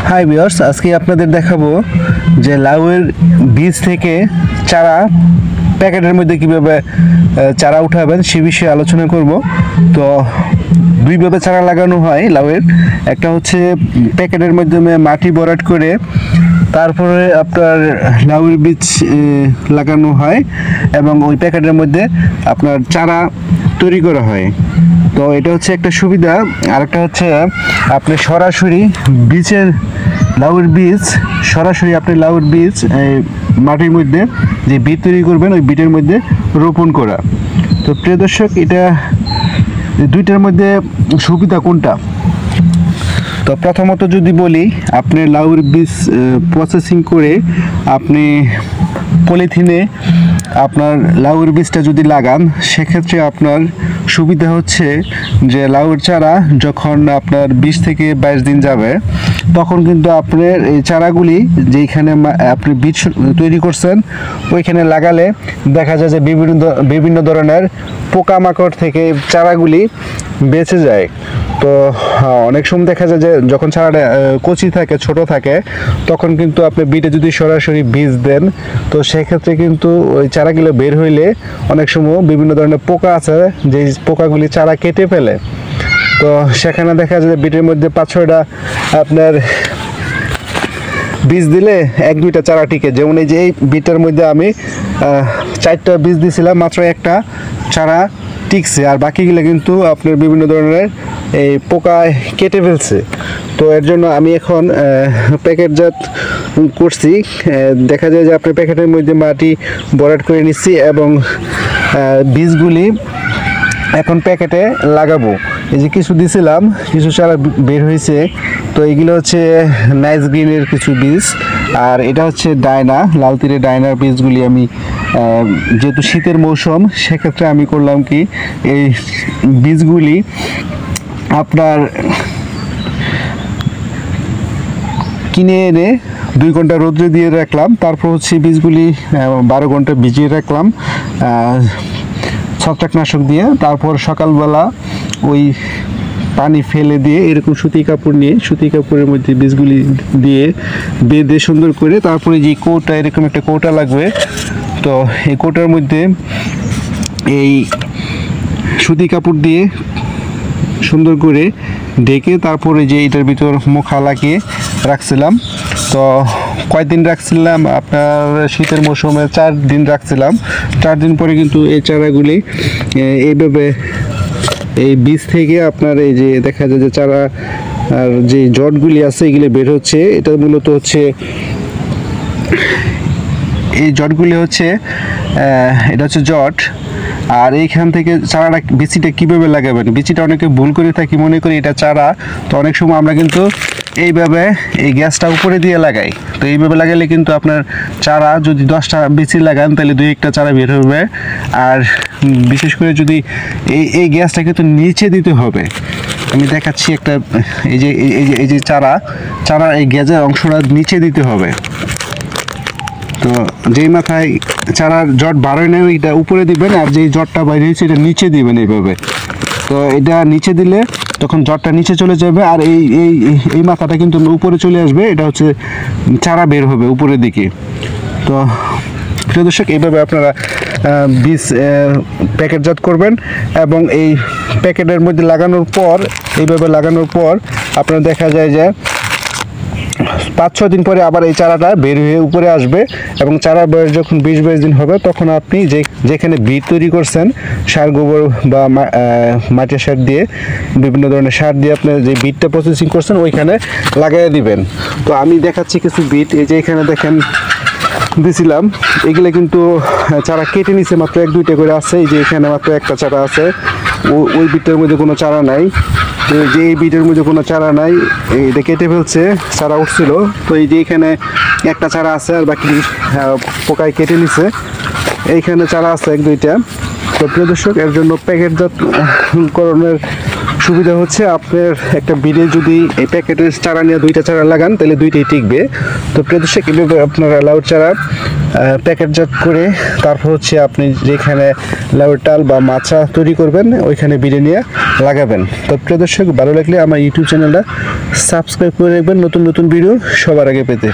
Hi viewers, আজকে আপনাদের দেখাবো যে লাউয়ের বীজ থেকে চারা প্যাকেটের মধ্যে কিভাবে চারা উঠাবেন সে বিষয়ে আলোচনা করব। তো দুইভাবে চারা লাগানো হয় লাউয়ের। একটা হচ্ছে প্যাকেটের মাধ্যমে মাটি ভরাট করে তারপরে আপনার লাউয়ের বীজ লাগানো হয় এবং ওই প্যাকেটের মধ্যে আপনার চারা তৈরি করা হয়। তো এটা হচ্ছে একটা সুবিধা। আরেকটা হচ্ছে আপনি সরাসরি বীজের লাউয়ের বীজ সরাসরি আপনি লাউয়ের বীজ মাটির মধ্যে যে বীজ তৈরি করবেন ওই বীজের মধ্যে রোপণ করা। তো প্রিয় দর্শক, এটা দুইটার মধ্যে সুবিধা কোনটা? তো প্রথমত যদি বলি, আপনি লাউয়ের বীজ প্রসেসিং করে আপনি পলিথিনে আপনার লাউয়ের বীজটা যদি লাগান, সেক্ষেত্রে আপনার সুবিধা হচ্ছে যে লাউয়ের চারা যখন আপনার 20 থেকে 22 দিন যাবে, তখন কিন্তু আপনার এই চারাগুলি যেইখানে আপনি বীজ তৈরি করছেন ওইখানে লাগালে দেখা যায় যে বিভিন্ন ধরনের পোকামাকড় থেকে চারাগুলি বেঁচে যায়। তো অনেক সময় দেখা যায় যে যখন চারাটা কচি থাকে, ছোট থাকে, তখন কিন্তু আপনি বিটে যদি সরাসরি বীজ দেন, তো সেক্ষেত্রে কিন্তু ওই চারাগুলো বের হইলে অনেক সময় বিভিন্ন ধরনের পোকা আছে যে পোকাগুলি চারা কেটে ফেলে। তো সেখানে দেখা যায় বিটের মধ্যে 5-6টা আপনার বীজ দিলে 1-2টা চারা টিকে। যেমন এই যে এই বিটের মধ্যে আমি 4টা বীজ দিয়েছিলাম, মাত্র একটা চারা টিকছে, আর বাকিগুলো কিন্তু আপনার বিভিন্ন ধরনের এই পোকায় কেটে ফেলছে। তো এর জন্য আমি এখন প্যাকেটজাত করছি। দেখা যায় যে আপনার প্যাকেটের মধ্যে মাটি ভরাট করে নিচ্ছি এবং বীজগুলি এখন প্যাকেটে লাগাবো। এই যে কিছু দিছিলাম, কিছু চারা বের হয়েছে। তো এগুলো হচ্ছে নাইস গ্রিনের কিছু বীজ, আর এটা হচ্ছে ডায়না, লাল তীরে ডায়নার বীজগুলি আমি যেহেতু শীতের মৌসুম, সেক্ষেত্রে আমি করলাম কি, এই বীজগুলি আপনার কিনে এনে 2 ঘন্টা রোদ্রে দিয়ে রাখলাম। তারপর হচ্ছে বীজগুলি 12 ঘন্টা ভিজিয়ে রাখলাম ছত্রাকনাশক দিয়ে। তারপর সকালবেলা ওই পানি ফেলে দিয়ে এরকম সুতি কাপড়ের মধ্যে বীজগুলি দিয়ে বেঁধে সুন্দর করে, তারপরে যে কৌটা, এরকম একটা কৌটা লাগবে। তো এই কৌটার মধ্যে এই সুতি কাপড় দিয়ে সুন্দর করে ঢেকে তারপরে যে এটার ভিতর মুখা লাগিয়ে রাখছিলাম। তো কয়েকদিন রাখছিলাম, আপনার শীতের মৌসুমে 4 দিন রাখছিলাম। 4 দিন পরে কিন্তু এই চারাগুলি এইভাবে এই বীজ থেকে আপনার এই যে দেখা যায় যে চারা আর যে জটগুলি আছে এগুলি বের হচ্ছে। এটা মূলত হচ্ছে এই জটগুলি হচ্ছে এটা হচ্ছে জট। আর এইখান থেকে চারাটা বিচিটা কীভাবে লাগাবেন, বিচিটা অনেকে ভুল করে থাকি, মনে করি এটা চারা। তো অনেক সময় আমরা কিন্তু এইভাবে এই গ্যাসটা উপরে দিয়ে লাগাই। তো এইভাবে লাগালে কিন্তু আপনার চারা যদি 10টা বিচি লাগান, তাহলে 2-1টা চারা বের হবে। আর বিশেষ করে যদি এই গ্যাসটা কিন্তু নিচে দিতে হবে। আমি দেখাচ্ছি একটা, এই যে চারা এই গ্যাসের অংশটা নিচে দিতে হবে। তো যেই মাথায় চারার জট বাড়ায় নেই ওইটা উপরে দিবেন, আর যেই জটটা বাইরে হয়েছে এটা নিচে দিবেন এইভাবে। তো এটা নিচে দিলে তখন জটটা নিচে চলে যাবে, আর এই মাথাটা কিন্তু উপরে চলে আসবে। এটা হচ্ছে চারা বের হবে উপরের দিকে। তো প্রিয় দর্শক, এইভাবে আপনারা বীজ প্যাকেটজাত করবেন এবং এই প্যাকেটের মধ্যে এইভাবে লাগানোর পর আপনার দেখা যায় যে 5-6 দিন পরে আবার এই চারাটা বের হয়ে উপরে আসবে এবং চারার বয়স যখন 20-22 দিন হবে, তখন আপনি যেখানে বীজ তৈরি করছেন সার, গোবর বা মাটির সার দিয়ে, বিভিন্ন ধরনের সার দিয়ে আপনি যে বীজটা প্রসেসিং করছেন ওইখানে লাগাই দিবেন। তো আমি দেখাচ্ছি কিছু বীজ। এই যে এখানে দেখেন দিছিলাম, এগুলো কিন্তু চারা কেটে নিছে, মাত্র 1-2টা করে আছে। এই যে এখানে মাত্র একটা চারা আছে, ওই বীজটার মধ্যে কোনো চারা নাই। যে এই বীজের মধ্যে কোনো চারা নাই, এটা কেটে ফেলছে, চারা উঠছিল। তো এই যে এখানে একটা চারা আছে, আর বাকি পোকায় কেটে নিছে। এইখানে চারা আছে 1-2টা। তো প্রিয় দর্শক, এর জন্য প্যাকেটজাতকরণের সুবিধা হচ্ছে আপনার একটা বীজে যদি এই প্যাকেটের চারা নিয়ে 2টা চারা লাগান, তাহলে 2টাই টিকবে। তো প্রিয় দর্শক, এইভাবে আপনারা লাউয়ের চারা প্যাকেটজাত করে তারপর হচ্ছে আপনি যেখানে লাউয়ের টাল বা মাচা তৈরি করবেন ওইখানে বিড়ে নিয়ে লাগাবেন। তো প্রিয় দর্শক, ভালো লাগলে আমার ইউটিউব চ্যানেলটা সাবস্ক্রাইব করে রাখবেন নতুন নতুন ভিডিও সবার আগে পেতে।